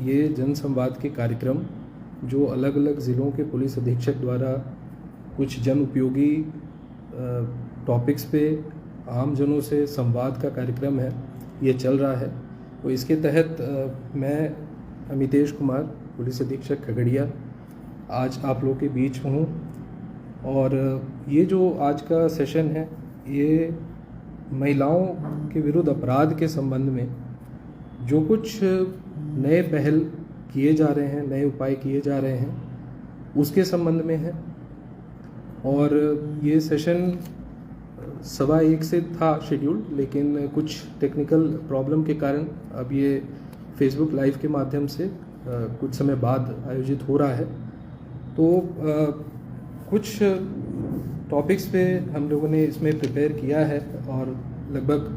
ये जन संवाद के कार्यक्रम जो अलग अलग ज़िलों के पुलिस अधीक्षक द्वारा कुछ जन उपयोगी टॉपिक्स पे आम जनों से संवाद का कार्यक्रम है, ये चल रहा है। तो इसके तहत मैं अमितेश कुमार, पुलिस अधीक्षक खगड़िया, आज आप लोग के बीच हूँ। और ये जो आज का सेशन है, ये महिलाओं के विरुद्ध अपराध के संबंध में जो कुछ नए पहल किए जा रहे हैं, नए उपाय किए जा रहे हैं, उसके संबंध में है। और ये सेशन 1:15 से था शेड्यूल, लेकिन कुछ टेक्निकल प्रॉब्लम के कारण अब ये फेसबुक लाइव के माध्यम से कुछ समय बाद आयोजित हो रहा है। तो कुछ टॉपिक्स पे हम लोगों ने इसमें प्रिपेयर किया है और लगभग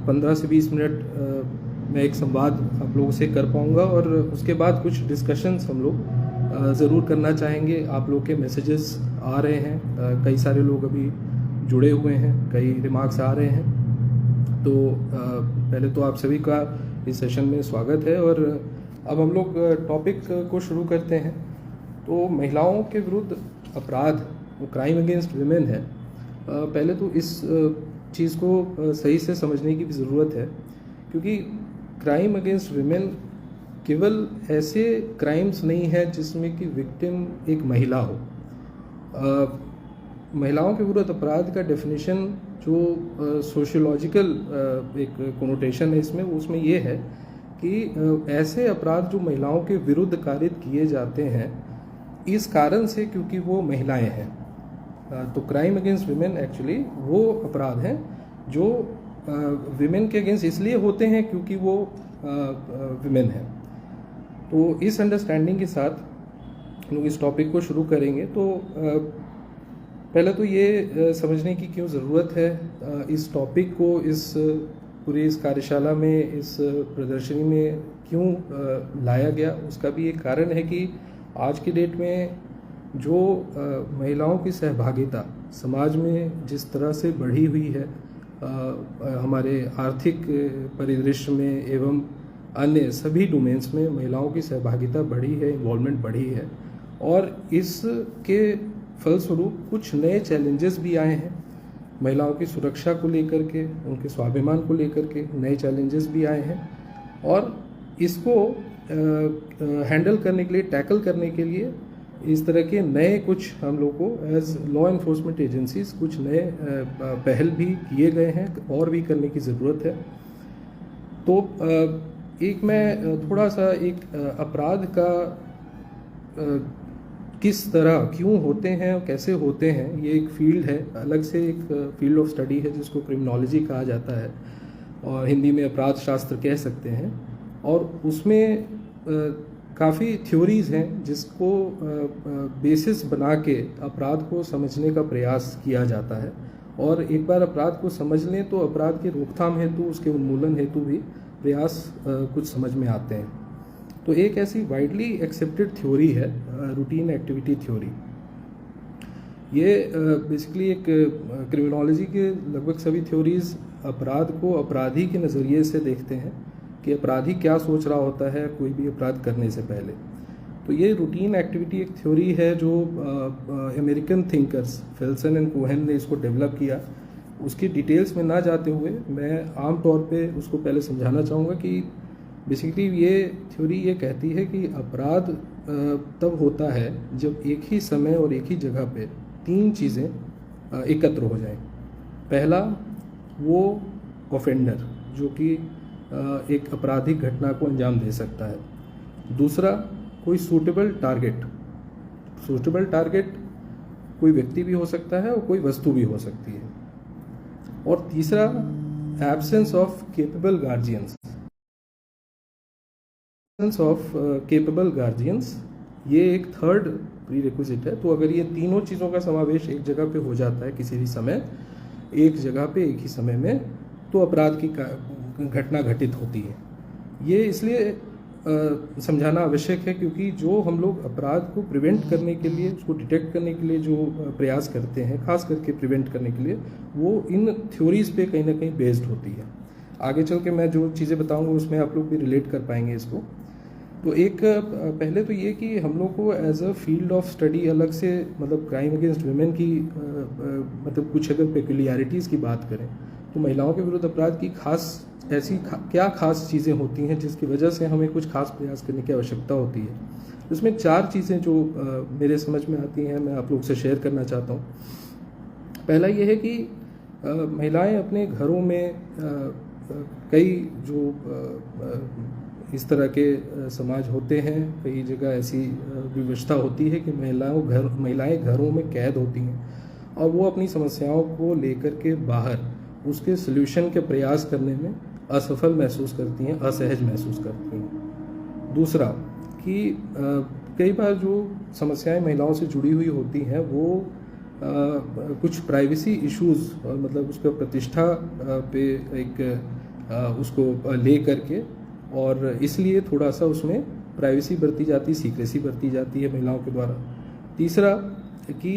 15 से 20 मिनट मैं एक संवाद आप लोगों से कर पाऊँगा, और उसके बाद कुछ डिस्कशंस हम लोग ज़रूर करना चाहेंगे। आप लोग के मैसेजेस आ रहे हैं, कई सारे लोग अभी जुड़े हुए हैं, कई रिमार्क्स आ रहे हैं। तो पहले तो आप सभी का इस सेशन में स्वागत है। और अब हम लोग टॉपिक को शुरू करते हैं। तो महिलाओं के विरुद्ध अपराध, वो क्राइम अगेंस्ट विमेन है। पहले तो इस चीज़ को सही से समझने की भी ज़रूरत है, क्योंकि क्राइम अगेंस्ट विमेन केवल ऐसे क्राइम्स नहीं है जिसमें कि विक्टिम एक महिला हो। महिलाओं के विरुद्ध अपराध का डेफिनेशन जो सोशियोलॉजिकल एक कोनोटेशन है इसमें, उसमें ये है कि ऐसे अपराध जो महिलाओं के विरुद्ध कारित किए जाते हैं इस कारण से क्योंकि वो महिलाएं हैं। तो क्राइम अगेंस्ट विमेन एक्चुअली वो अपराध हैं जो विमेन के अगेंस्ट इसलिए होते हैं क्योंकि वो विमेन हैं। तो इस अंडरस्टैंडिंग के साथ हम लोग इस टॉपिक को शुरू करेंगे। तो पहले तो ये समझने की क्यों ज़रूरत है इस टॉपिक को इस पूरी इस कार्यशाला में, इस प्रदर्शनी में क्यों लाया गया, उसका भी एक कारण है कि आज की डेट में जो महिलाओं की सहभागिता समाज में जिस तरह से बढ़ी हुई है, हमारे आर्थिक परिदृश्य में एवं अन्य सभी डोमेन्स में महिलाओं की सहभागिता बढ़ी है, इन्वॉल्वमेंट बढ़ी है। और इसके फलस्वरूप कुछ नए चैलेंजेस भी आए हैं। महिलाओं की सुरक्षा को लेकर के, उनके स्वाभिमान को लेकर के नए चैलेंजेस भी आए हैं। और इसको हैंडल करने के लिए, टैकल करने के लिए इस तरह के नए कुछ हम लोग को एज लॉ इन्फोर्समेंट एजेंसीज कुछ नए पहल भी किए गए हैं और भी करने की ज़रूरत है। तो एक मैं थोड़ा सा एक अपराध का किस तरह, क्यों होते हैं और कैसे होते हैं, ये एक फील्ड है, अलग से एक फील्ड ऑफ स्टडी है जिसको क्रिमिनोलॉजी कहा जाता है और हिंदी में अपराध शास्त्र कह सकते हैं। और उसमें काफ़ी थ्योरीज़ हैं जिसको बेसिस बना के अपराध को समझने का प्रयास किया जाता है। और एक बार अपराध को समझ लें तो अपराध के रोकथाम हेतु, उसके उन्मूलन हेतु भी प्रयास कुछ समझ में आते हैं। तो एक ऐसी वाइडली एक्सेप्टेड थ्योरी है रूटीन एक्टिविटी थ्योरी। ये बेसिकली एक क्रिमिनोलॉजी के लगभग सभी थ्योरीज अपराध को अपराधी के नज़रिए से देखते हैं कि अपराधी क्या सोच रहा होता है कोई भी अपराध करने से पहले। तो ये रूटीन एक्टिविटी एक थ्योरी है जो अमेरिकन थिंकर्स फेल्सन एंड कोहेन ने इसको डेवलप किया। उसकी डिटेल्स में ना जाते हुए मैं आम तौर पे उसको पहले समझाना चाहूँगा कि बेसिकली ये थ्योरी ये कहती है कि अपराध तब होता है जब एक ही समय और एक ही जगह पे 3 चीज़ें एकत्र हो जाएं। पहला, वो ऑफेंडर जो कि एक आपराधिक घटना को अंजाम दे सकता है। दूसरा, कोई सूटेबल टारगेट। सूटेबल टारगेट कोई व्यक्ति भी हो सकता है और कोई वस्तु भी हो सकती है। और तीसरा, absence of capable guardians. Absence of capable guardians, ये एक थर्ड प्री रिक्विजिट है। तो अगर ये तीनों चीज़ों का समावेश एक जगह पे हो जाता है किसी भी समय, एक जगह पे एक ही समय में, तो अपराध की घटना घटित होती है। ये इसलिए समझाना आवश्यक है क्योंकि जो हम लोग अपराध को प्रिवेंट करने के लिए, उसको डिटेक्ट करने के लिए जो प्रयास करते हैं, खास करके प्रिवेंट करने के लिए, वो इन थ्योरीज पे कहीं ना कहीं बेस्ड होती है। आगे चल के मैं जो चीज़ें बताऊंगा उसमें आप लोग भी रिलेट कर पाएंगे इसको। तो एक पहले तो ये कि हम लोग को as a field of study अलग से, मतलब क्राइम अगेंस्ट वुमेन की मतलब कुछ अगर पेक्युलियरिटीज़ की बात करें तो महिलाओं के विरुद्ध अपराध की क्या खास चीज़ें होती हैं जिसकी वजह से हमें कुछ खास प्रयास करने की आवश्यकता होती है। उसमें 4 चीज़ें जो मेरे समझ में आती हैं, मैं आप लोग से शेयर करना चाहता हूँ। पहला ये है कि महिलाएं अपने घरों में कई जो इस तरह के समाज होते हैं, कई जगह ऐसी व्यवस्था होती है कि महिलाएं घरों में कैद होती हैं और वो अपनी समस्याओं को लेकर के बाहर उसके सल्यूशन के प्रयास करने में असफल महसूस करती हैं, असहज महसूस करती हैं। दूसरा कि कई बार जो समस्याएं महिलाओं से जुड़ी हुई होती हैं वो कुछ प्राइवेसी इश्यूज, मतलब उसका प्रतिष्ठा पे एक उसको ले करके, और इसलिए थोड़ा सा उसमें प्राइवेसी बरती जाती है, सीक्रेसी बरती जाती है महिलाओं के द्वारा। तीसरा कि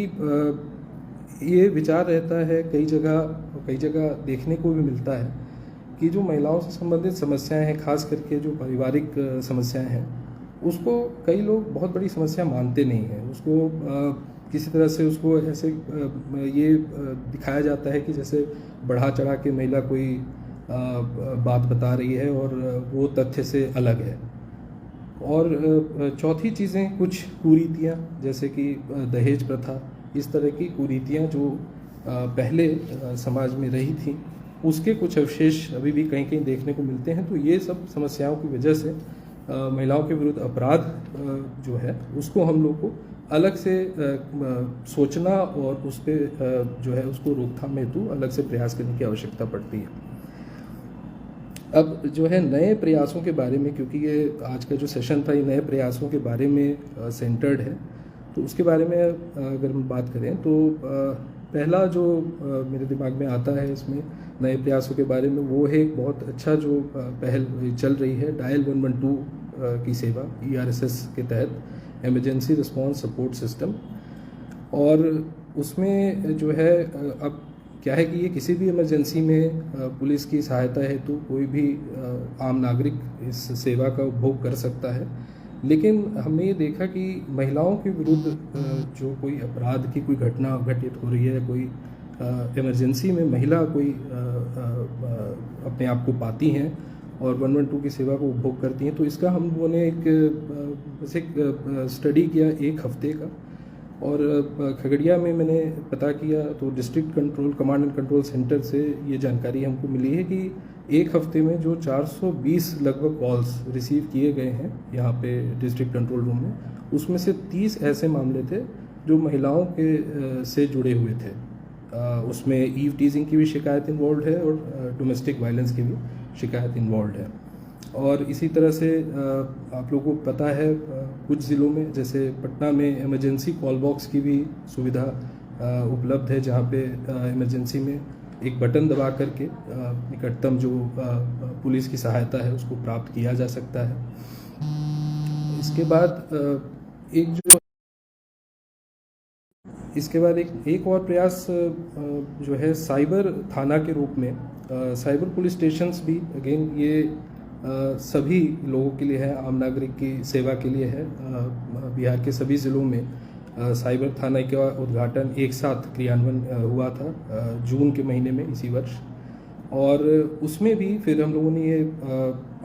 ये विचार रहता है कई जगह देखने को भी मिलता है कि जो महिलाओं से संबंधित समस्याएं हैं, खास करके जो पारिवारिक समस्याएं हैं, उसको कई लोग बहुत बड़ी समस्या मानते नहीं हैं। उसको किसी तरह से उसको ऐसे ये दिखाया जाता है कि जैसे बढ़ा चढ़ा के महिला कोई बात बता रही है और वो तथ्य से अलग है। और चौथी चीज़ें कुछ कुरीतियाँ, जैसे कि दहेज प्रथा, इस तरह की कुरीतियाँ जो पहले समाज में रही थी, उसके कुछ अवशेष अभी भी कहीं कहीं देखने को मिलते हैं। तो ये सब समस्याओं की वजह से महिलाओं के विरुद्ध अपराध जो है उसको हम लोग को अलग से सोचना और उस पर जो है उसको रोकथाम हेतु अलग से प्रयास करने की आवश्यकता पड़ती है। अब जो है नए प्रयासों के बारे में, क्योंकि ये आज का जो सेशन था ये नए प्रयासों के बारे में सेंटर्ड है, तो उसके बारे में अगर हम बात करें तो पहला जो मेरे दिमाग में आता है इसमें नए प्रयासों के बारे में, वो है एक बहुत अच्छा जो पहल चल रही है, डायल 112 की सेवा ERSS के तहत, इमरजेंसी रिस्पांस सपोर्ट सिस्टम। और उसमें जो है अब क्या है कि ये किसी भी इमरजेंसी में पुलिस की सहायता हेतु कोई भी आम नागरिक इस सेवा का उपभोग कर सकता है। लेकिन हमने ये देखा कि महिलाओं के विरुद्ध जो कोई अपराध की कोई घटना घटित हो रही है, कोई इमरजेंसी में महिला कोई अपने आप को पाती हैं और 112 की सेवा को उपभोग करती हैं, तो इसका हम लोगों ने एक स्टडी किया 1 हफ्ते का। और खगड़िया में मैंने पता किया तो district control command and control centre से ये जानकारी हमको मिली है कि 1 हफ्ते में जो 420 लगभग कॉल्स रिसीव किए गए हैं यहाँ पे डिस्ट्रिक्ट कंट्रोल रूम में, उसमें से 30 ऐसे मामले थे जो महिलाओं के से जुड़े हुए थे। उसमें ईव टीजिंग की भी शिकायत इन्वॉल्व है और डोमेस्टिक वायलेंस की भी शिकायत इन्वॉल्व है। और इसी तरह से आप लोगों को पता है कुछ ज़िलों में, जैसे पटना में इमरजेंसी कॉल बॉक्स की भी सुविधा उपलब्ध है, जहाँ पे इमरजेंसी में एक बटन दबा करके निकटतम जो पुलिस की सहायता है उसको प्राप्त किया जा सकता है। इसके बाद एक और प्रयास जो है साइबर थाना के रूप में, साइबर पुलिस स्टेशंस भी अगेन ये सभी लोगों के लिए है, आम नागरिक की सेवा के लिए है। बिहार के सभी ज़िलों में साइबर थाना का उद्घाटन एक साथ क्रियान्वयन हुआ था जून के महीने में इसी वर्ष। और उसमें भी फिर हम लोगों ने ये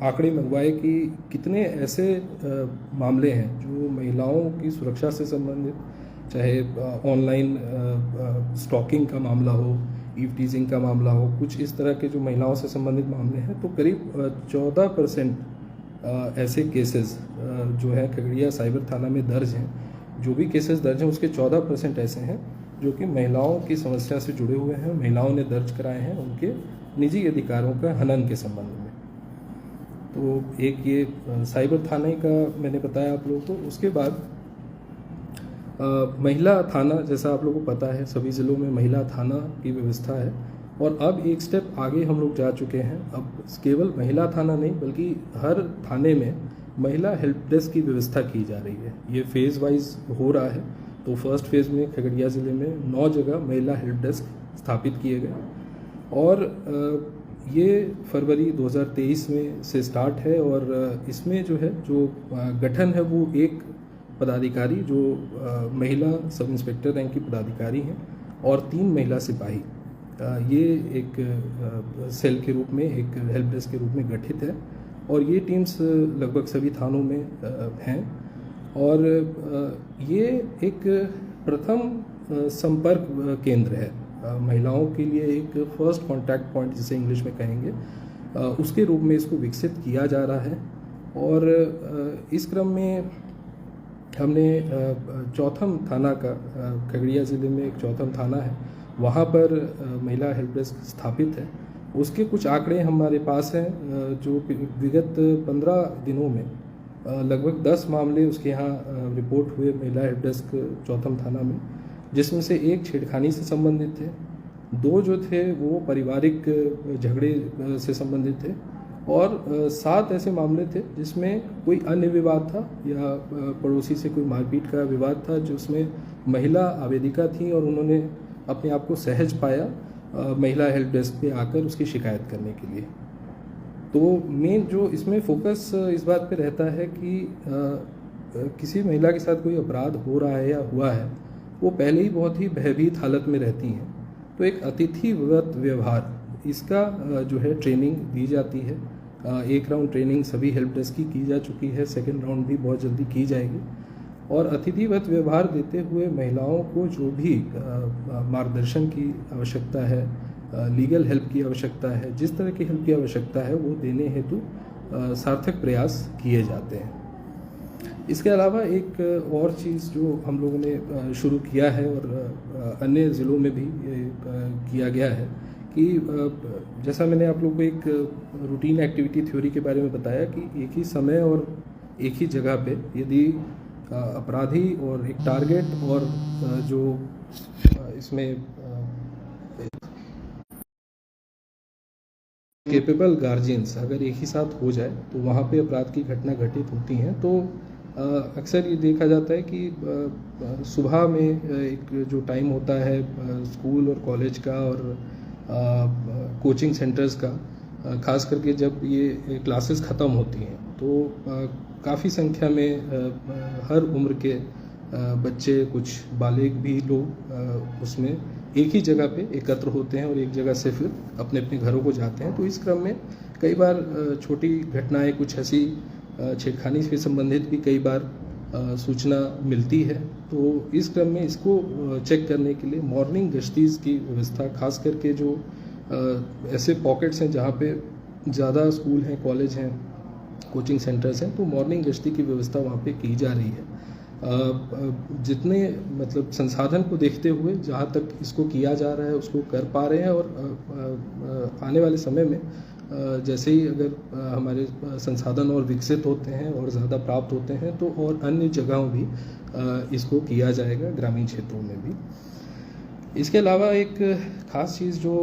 आंकड़े मंगवाए कि कितने ऐसे मामले हैं जो महिलाओं की सुरक्षा से संबंधित, चाहे ऑनलाइन स्टॉकिंग का मामला हो, ईव टीजिंग का मामला हो, कुछ इस तरह के जो महिलाओं से संबंधित मामले हैं, तो करीब 14% ऐसे केसेस जो है खगड़िया साइबर थाना में दर्ज हैं। जो भी केसेस दर्ज हैं उसके 14% ऐसे हैं जो कि महिलाओं की समस्या से जुड़े हुए हैं, महिलाओं ने दर्ज कराए हैं उनके निजी अधिकारों का हनन के संबंध में। तो एक ये साइबर थाने का मैंने बताया आप लोगों को। उसके बाद महिला थाना, जैसा आप लोगों को पता है सभी ज़िलों में महिला थाना की व्यवस्था है, और अब एक स्टेप आगे हम लोग जा चुके हैं। अब केवल महिला थाना नहीं बल्कि हर थाने में महिला हेल्प डेस्क की व्यवस्था की जा रही है। ये फेज़ वाइज हो रहा है। तो फर्स्ट फेज़ में खगड़िया ज़िले में 9 जगह महिला हेल्प डेस्क स्थापित किए गए, और ये फरवरी 2023 में से स्टार्ट है और इसमें जो है जो गठन है वो एक पदाधिकारी जो महिला सब इंस्पेक्टर रैंक की पदाधिकारी हैं और 3 महिला सिपाही ये एक सेल के रूप में, एक हेल्प डेस्क के रूप में गठित है और ये टीम्स लगभग सभी थानों में हैं और ये एक प्रथम संपर्क केंद्र है महिलाओं के लिए, एक फर्स्ट कांटेक्ट पॉइंट जिसे इंग्लिश में कहेंगे, उसके रूप में इसको विकसित किया जा रहा है। और इस क्रम में हमने चौथम थाना का, खगड़िया ज़िले में एक चौथम थाना है, वहाँ पर महिला हेल्प डेस्क स्थापित है। उसके कुछ आंकड़े हमारे पास हैं जो विगत 15 दिनों में लगभग 10 मामले उसके यहाँ रिपोर्ट हुए महिला हेल्प डेस्क चौथम थाना में, जिसमें से एक छेड़खानी से संबंधित थे, 2 जो थे वो पारिवारिक झगड़े से संबंधित थे और 7 ऐसे मामले थे जिसमें कोई अन्य विवाद था या पड़ोसी से कोई मारपीट का विवाद था, जिसमें महिला आवेदिका थी और उन्होंने अपने आप को सहज पाया महिला हेल्प डेस्क पे आकर उसकी शिकायत करने के लिए। तो मेन जो इसमें फोकस इस बात पे रहता है कि किसी महिला के साथ कोई अपराध हो रहा है या हुआ है, वो पहले ही बहुत ही भयभीत हालत में रहती हैं, तो एक अतिथिवत व्यवहार इसका जो है ट्रेनिंग दी जाती है। एक राउंड ट्रेनिंग सभी हेल्प डेस्क की जा चुकी है, सेकंड राउंड भी बहुत जल्दी की जाएगी और अतिथिवत व्यवहार देते हुए महिलाओं को जो भी मार्गदर्शन की आवश्यकता है, लीगल हेल्प की आवश्यकता है, जिस तरह की हेल्प की आवश्यकता है वो देने हेतु सार्थक प्रयास किए जाते हैं। इसके अलावा एक और चीज़ जो हम लोगों ने शुरू किया है और अन्य ज़िलों में भी किया गया है कि जैसा मैंने आप लोगों को एक रूटीन एक्टिविटी थ्योरी के बारे में बताया कि एक ही समय और एक ही जगह पे यदि अपराधी और एक टारगेट और जो इसमें केपेबल गार्जियंस अगर एक ही साथ हो जाए तो वहाँ पे अपराध की घटना घटित होती हैं। तो अक्सर ये देखा जाता है कि सुबह में एक जो टाइम होता है स्कूल और कॉलेज का और कोचिंग सेंटर्स का, खास करके जब ये क्लासेस ख़त्म होती हैं तो काफ़ी संख्या में हर उम्र के बच्चे, कुछ बालिग भी लोग उसमें एक ही जगह पे एकत्र होते हैं और एक जगह से फिर अपने अपने घरों को जाते हैं। तो इस क्रम में कई बार छोटी घटनाएं, कुछ ऐसी छेड़खानी से संबंधित भी कई बार सूचना मिलती है। तो इस क्रम में इसको चेक करने के लिए मॉर्निंग गश्तीज़ की व्यवस्था, खास करके जो ऐसे पॉकेट्स हैं जहाँ पे ज़्यादा स्कूल हैं, कॉलेज हैं, कोचिंग सेंटर्स हैं, तो मॉर्निंग गश्ती की व्यवस्था वहाँ पे की जा रही है। जितने मतलब संसाधन को देखते हुए जहाँ तक इसको किया जा रहा है उसको कर पा रहे हैं और आने वाले समय में जैसे ही अगर हमारे संसाधन और विकसित होते हैं और ज़्यादा प्राप्त होते हैं तो और अन्य जगहों भी इसको किया जाएगा, ग्रामीण क्षेत्रों में भी। इसके अलावा एक ख़ास चीज़ जो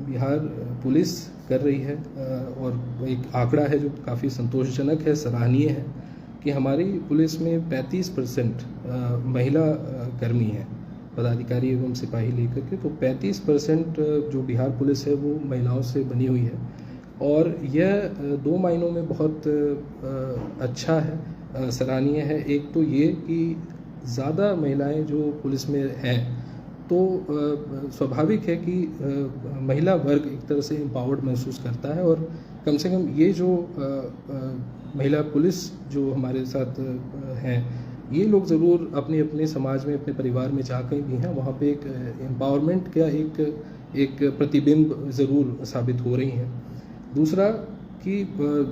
बिहार पुलिस कर रही है और एक आंकड़ा है जो काफ़ी संतोषजनक है, सराहनीय है कि हमारी पुलिस में 35% महिला कर्मी हैं, पदाधिकारी एवं सिपाही लेकर के। तो 35% जो बिहार पुलिस है वो महिलाओं से बनी हुई है और यह 2 मायनों में बहुत अच्छा है, सराहनीय है। एक तो ये कि ज़्यादा महिलाएं जो पुलिस में हैं तो स्वाभाविक है कि महिला वर्ग एक तरह से एम्पावर्ड महसूस करता है और कम से कम ये जो महिला पुलिस जो हमारे साथ हैं, ये लोग ज़रूर अपने अपने समाज में, अपने परिवार में जहाँ कहीं भी हैं वहाँ पे एक एम्पावरमेंट का एक प्रतिबिंब ज़रूर साबित हो रही हैं। दूसरा कि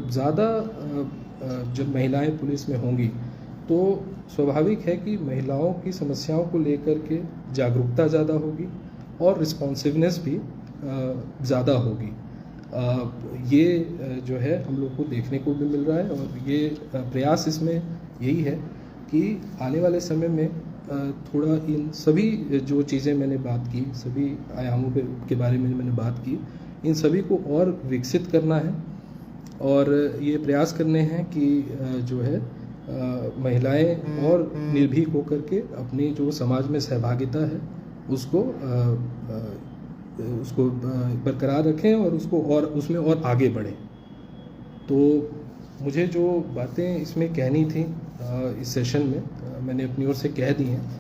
ज़्यादा जब महिलाएं पुलिस में होंगी तो स्वाभाविक है कि महिलाओं की समस्याओं को लेकर के जागरूकता ज़्यादा होगी और रिस्पॉन्सिवनेस भी ज़्यादा होगी। ये जो है हम लोग को देखने को भी मिल रहा है और ये प्रयास इसमें यही है कि आने वाले समय में थोड़ा इन सभी जो चीज़ें मैंने बात की, सभी आयामों के बारे में मैंने बात की, इन सभी को और विकसित करना है और ये प्रयास करने हैं कि जो है महिलाएं और निर्भीक होकर के अपनी जो समाज में सहभागिता है उसको उसको बरकरार रखें और उसको और उसमें और आगे बढ़ें। तो मुझे जो बातें इसमें कहनी थी इस सेशन में मैंने अपनी ओर से कह दी हैं।